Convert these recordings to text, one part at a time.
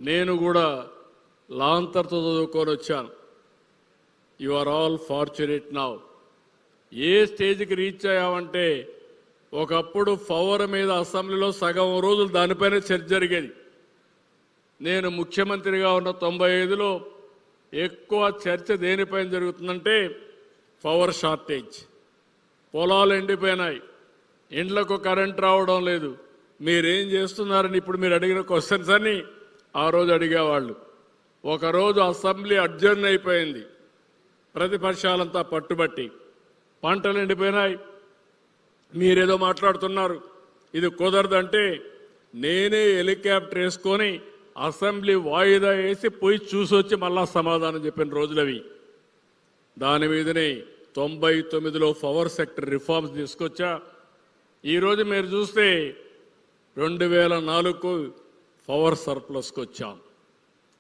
నేను కూడా లాంతర్తో చదువుకొని వచ్చాను. You are all fortunate now. ఏ స్టేజ్కి రీచ్ అయ్యామంటే ఒకప్పుడు పవర్ మీద అసెంబ్లీలో సగం రోజులు దానిపైన చర్చ జరిగేది. నేను ముఖ్యమంత్రిగా ఉన్న 95లో ఎక్కువ చర్చ దేనిపైన జరుగుతుందంటే పవర్ షార్టేజ్. పొలాలు ఎండిపోయినాయి, ఇండ్లకు కరెంట్ రావడం లేదు, మీరేం చేస్తున్నారని ఇప్పుడు మీరు అడిగిన క్వశ్చన్స్ అన్ని ఆ రోజు అడిగేవాళ్ళు. ఒకరోజు అసెంబ్లీ అడ్జర్న్ అయిపోయింది, ప్రతిపక్షాలంతా పట్టుబట్టి పంటలు ఎండిపోయినాయి, మీరేదో మాట్లాడుతున్నారు, ఇది కుదరదంటే నేనే హెలికాప్టర్ వేసుకొని అసెంబ్లీ వాయిదా వేసి పోయి చూసొచ్చి మళ్ళా సమాధానం చెప్పిన రోజులవి. దాని మీదనే 99లో పవర్ సెక్టర్ రిఫార్మ్స్ తీసుకొచ్చా. ఈరోజు మీరు చూస్తే 2004కు పవర్ సర్ప్లస్కి వచ్చాం.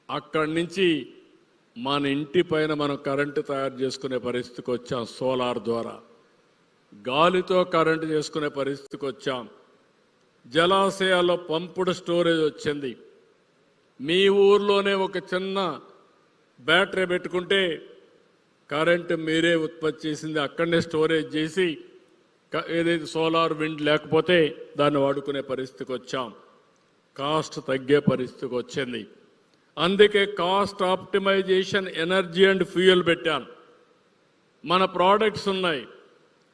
అక్కడి నుంచి మన ఇంటి పైన మనం కరెంటు తయారు చేసుకునే పరిస్థితికి వచ్చాం. సోలార్ ద్వారా గాలితో కరెంటు చేసుకునే పరిస్థితికి వచ్చాం. జలాశయాల్లో పంపుడు స్టోరేజ్ వచ్చింది. మీ ఊర్లోనే ఒక చిన్న బ్యాటరీ పెట్టుకుంటే కరెంటు మీరే ఉత్పత్తి చేసింది అక్కడనే స్టోరేజ్ చేసి ఏదైతే సోలార్ విండ్ లేకపోతే దాన్ని వాడుకునే పరిస్థితికి వచ్చాం. కాస్ట్ తగ్గే పరిస్థితికి వచ్చింది. అందుకే cost optimisation energy and fuel పెట్టాను. మన ప్రోడక్ట్స్ ఉన్నాయి.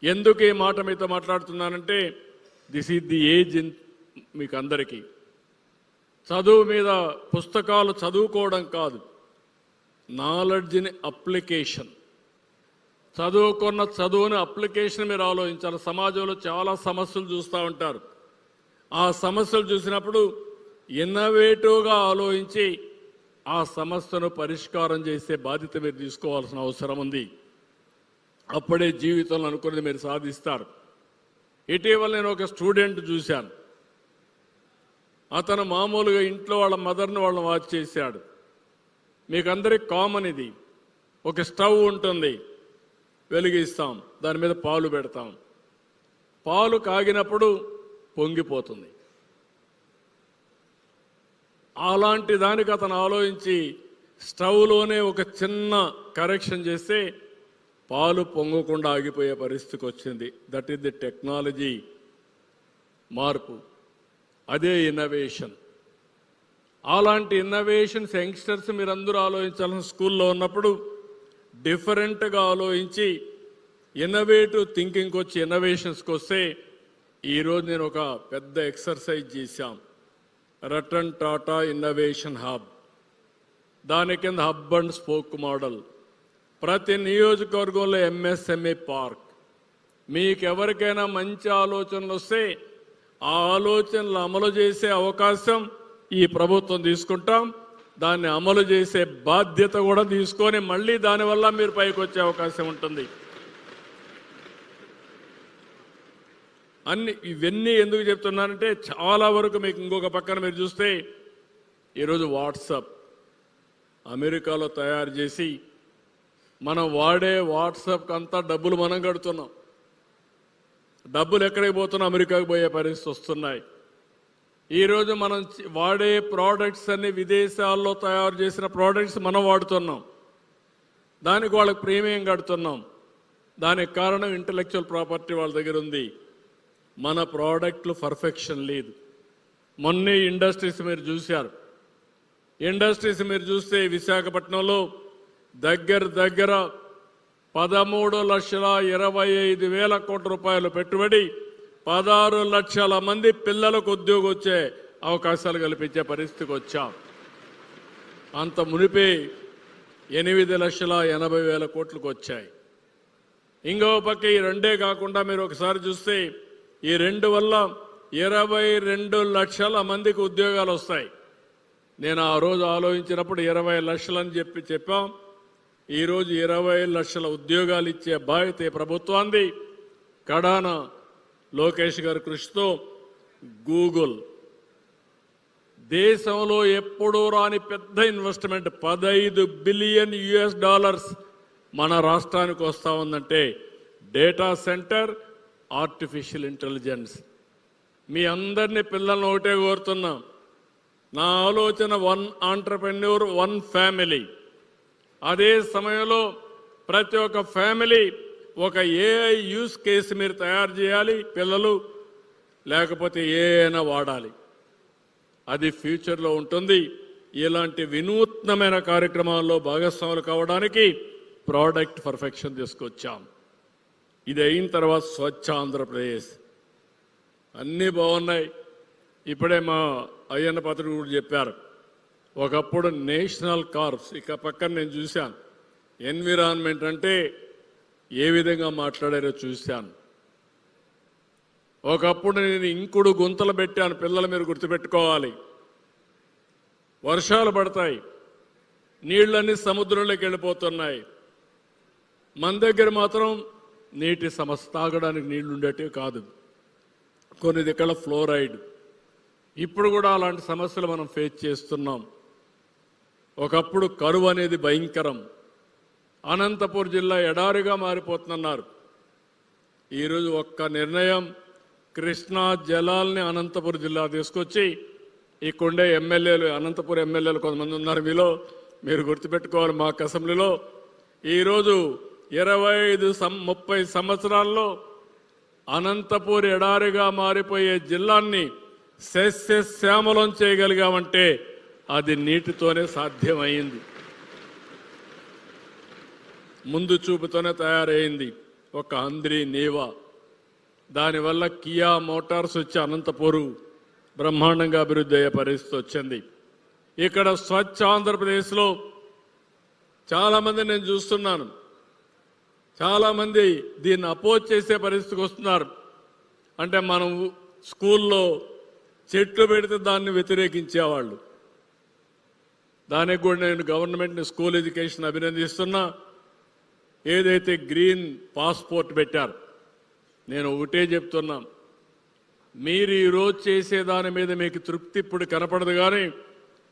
ఎందుకు ఈ మాట మీతో మాట్లాడుతున్నానంటే this is the age in మీకు అందరికీ. చదువు మీద పుస్తకాలు చదువుకోవడం కాదు, నాలెడ్జ్ని అప్లికేషన్. చదువుకున్న చదువుని అప్లికేషన్ మీరు ఆలోచించాలి. సమాజంలో చాలా సమస్యలు చూస్తూ ఉంటారు. ఆ సమస్యలు చూసినప్పుడు ఇన్నోవేటివ్గా ఆలోచించి ఆ సమస్యను పరిష్కారం చేసే బాధ్యత మీరు తీసుకోవాల్సిన అవసరం ఉంది. అప్పుడే జీవితంలో అనుకున్నది మీరు సాధిస్తారు. ఇటీవల నేను ఒక స్టూడెంట్ చూశాను. అతను మామూలుగా ఇంట్లో వాళ్ళ మదర్ని వాళ్ళని వాచ్ చేశాడు. మీకు అందరికి కామన్ ఇది. ఒక స్టవ్ ఉంటుంది, వెలిగిస్తాం, దాని మీద పాలు పెడతాం, పాలు కాగినప్పుడు పొంగిపోతుంది. అలాంటి దానికి అతను ఆలోచించి స్టవ్లోనే ఒక చిన్న కరెక్షన్ చేస్తే పాలు పొంగకుండా ఆగిపోయే పరిస్థితికి వచ్చింది. దట్ ఈస్ ది టెక్నాలజీ మార్పు, అదే ఇన్నోవేషన్. అలాంటి ఇన్నోవేషన్స్ యంగ్స్టర్స్ మీరందరూ ఆలోచించాలని స్కూల్లో ఉన్నప్పుడు డిఫరెంట్గా ఆలోచించి ఇన్నోవేటివ్ థింకింగ్కి వచ్చి ఇన్నోవేషన్స్కి వస్తే ఈరోజు నేను ఒక పెద్ద ఎక్సర్సైజ్ చేశాం. Ratan Tata innovation hub. దాని కింద హబ్ అండ్ స్పోక్ మోడల్. ప్రతి నియోజకవర్గంలో ఎంఎస్ఎంఈ పార్క్. మీకు ఎవరికైనా మంచి ఆలోచనలు వస్తే ఆ ఆలోచనలు అమలు చేసే అవకాశం ఈ ప్రభుత్వం తీసుకుంటాం. దాన్ని అమలు చేసే బాధ్యత కూడా తీసుకొని మళ్ళీ దానివల్ల మీరు పైకి వచ్చే అవకాశం ఉంటుంది. ఇవన్నీ ఎందుకు చెప్తున్నానంటే చాలా వరకు మీకు ఇంకొక పక్కన మీరు చూస్తే ఈరోజు వాట్సాప్ అమెరికాలో తయారు చేసి మనం వాడే వాట్సాప్కి అంతా డబ్బులు మనం కడుతున్నాం. డబ్బులు ఎక్కడికి పోతున్నా అమెరికాకి పోయే పరిస్థితి వస్తున్నాయి. ఈరోజు మనం వాడే ప్రోడక్ట్స్ అన్ని విదేశాల్లో తయారు చేసిన ప్రోడక్ట్స్ మనం వాడుతున్నాం. దానికి వాళ్ళకి ప్రీమియం కడుతున్నాం. దానికి కారణం ఇంటలెక్చువల్ ప్రాపర్టీ వాళ్ళ దగ్గర ఉంది. మన ప్రోడక్ట్లు పర్ఫెక్షన్ లేదు. మొన్న ఇండస్ట్రీస్ మీరు చూశారు. ఇండస్ట్రీస్ మీరు చూస్తే విశాఖపట్నంలో దగ్గర 13,25,000 కోట్ల రూపాయలు పెట్టుబడి 16 లక్షల మంది పిల్లలకు ఉద్యోగం వచ్చే అవకాశాలు కల్పించే పరిస్థితికి వచ్చాం. అంత మునిపే 8,80,000 కోట్లకు వచ్చాయి. ఇంకో పక్క ఈ రెండే కాకుండా మీరు ఒకసారి చూస్తే ఈ రెండు వల్ల 22 లక్షల మందికి ఉద్యోగాలు వస్తాయి. నేను ఆ రోజు ఆలోచించినప్పుడు 20 లక్షలని చెప్పాం. ఈరోజు 20 లక్షల ఉద్యోగాలు ఇచ్చే బాధ్యత ప్రభుత్వాన్ని. కడాన లోకేష్ గారి కృషితో గూగుల్ దేశంలో ఎప్పుడూ రాని పెద్ద ఇన్వెస్ట్మెంట్ $15 బిలియన్ మన రాష్ట్రానికి వస్తూ ఉందంటే డేటా సెంటర్, ఆర్టిఫిషియల్ ఇంటెలిజెన్స్. మీ అందరినీ పిల్లల్ని ఒకటే కోరుతున్నాం, నా ఆలోచన వన్ ఆంటర్‌ప్రెన్యూర్ వన్ ఫ్యామిలీ. అదే సమయంలో ప్రతి ఒక్క ఫ్యామిలీ ఒక ఏఐ యూస్ కేసు మీరు తయారు చేయాలి, పిల్లలు లేకపోతే ఏఐనా వాడాలి. అది ఫ్యూచర్లో ఉంటుంది. ఇలాంటి వినూత్నమైన కార్యక్రమాల్లో భాగస్వాములు కావడానికి ప్రోడక్ట్ పర్ఫెక్షన్ తీసుకొచ్చాం. ఇది అయిన తర్వాత స్వచ్ఛ ఆంధ్రప్రదేశ్ అన్నీ బాగున్నాయి. ఇప్పుడే మా అయ్యన్న పాత్రుడు కూడా చెప్పారు. ఒకప్పుడు నేషనల్ కార్ప్స్, ఇక పక్కన నేను చూశాను. ఎన్విరాన్మెంట్ అంటే ఏ విధంగా మాట్లాడారో చూశాను. ఒకప్పుడు నేను ఇంకుడు గుంతలు పెట్టాను. పిల్లలు మీరు గుర్తుపెట్టుకోవాలి. వర్షాలు పడతాయి, నీళ్ళన్నీ సముద్రంలోకి వెళ్ళిపోతున్నాయి. మన దగ్గర మాత్రం నీటి సమస్య, తాగడానికి నీళ్లు ఉండేటివి కాదు. కొన్ని దగ్గర ఫ్లోరైడ్. ఇప్పుడు కూడా అలాంటి సమస్యలు మనం ఫేస్ చేస్తున్నాం. ఒకప్పుడు కరువు అనేది భయంకరం. అనంతపురం జిల్లా ఎడారిగా మారిపోతున్నారు. ఈరోజు ఒక్క నిర్ణయం, కృష్ణా జలాల్ని అనంతపురం జిల్లా తీసుకొచ్చి ఇక్కడే ఎమ్మెల్యేలు, అనంతపురం ఎమ్మెల్యేలు కొంతమంది ఉన్నారు మీలో, మీరు గుర్తుపెట్టుకోవాలి. మా అసెంబ్లీలో ఈరోజు 25-30 సంవత్సరాల్లో అనంతపురం ఎడారిగా మారిపోయే జిల్లాన్ని సస్యశ్యామలం చేయగలిగామంటే అది నీటితోనే సాధ్యమైంది. ముందు చూపుతోనే తయారైంది ఒక హంద్రీ నీవా. దానివల్ల కియా మోటార్స్ వచ్చి అనంతపురం బ్రహ్మాండంగా అభివృద్ధి అయ్యే పరిస్థితి వచ్చింది. ఇక్కడ స్వచ్ఛ ఆంధ్రప్రదేశ్లో చాలామంది నేను చూస్తున్నాను, చాలామంది దీన్ని అపోజ్ చేసే పరిస్థితికి వస్తున్నారు. అంటే మనం స్కూల్లో చెట్లు పెడితే దాన్ని వ్యతిరేకించేవాళ్ళు. దానికి కూడా నేను గవర్నమెంట్ని, స్కూల్ ఎడ్యుకేషన్ అభినందిస్తున్నా. ఏదైతే గ్రీన్ పాస్పోర్ట్ పెట్టారు, నేను ఒకటే చెప్తున్నా, మీరు ఈరోజు చేసే దాని మీద మీకు తృప్తి ఇప్పుడు కనపడదు. కానీ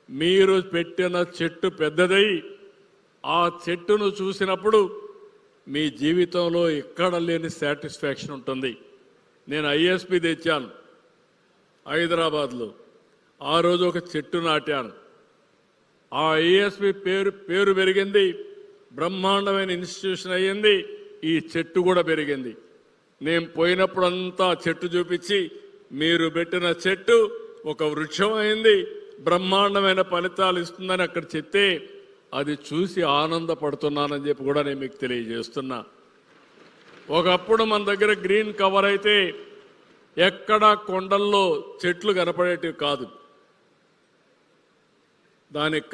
మీరు పెట్టిన చెట్టు పెద్దదై ఆ చెట్టును చూసినప్పుడు మీ జీవితంలో ఎక్కడ లేని సాటిస్ఫాక్షన్ ఉంటుంది. నేను ఐఎస్పి తెచ్చాను హైదరాబాద్లో. ఆ రోజు ఒక చెట్టు నాటాను. ఆ ఐఎస్పి పేరు పెరిగింది, బ్రహ్మాండమైన ఇన్స్టిట్యూషన్ అయ్యింది. ఈ చెట్టు కూడా పెరిగింది. నేను పోయినప్పుడంతా చెట్టు చూపించి, మీరు పెట్టిన చెట్టు ఒక వృక్షం అయింది, బ్రహ్మాండమైన ఫలితాలు ఇస్తుందని అక్కడ చెప్తే అది చూసి ఆనందపడుతున్నానని చెప్పి కూడా నేను మీకు తెలియజేస్తున్నా. ఒకప్పుడు మన దగ్గర గ్రీన్ కవర్ అయితే ఎక్కడా కొండల్లో చెట్లు కనపడేటివి కాదు. దానికి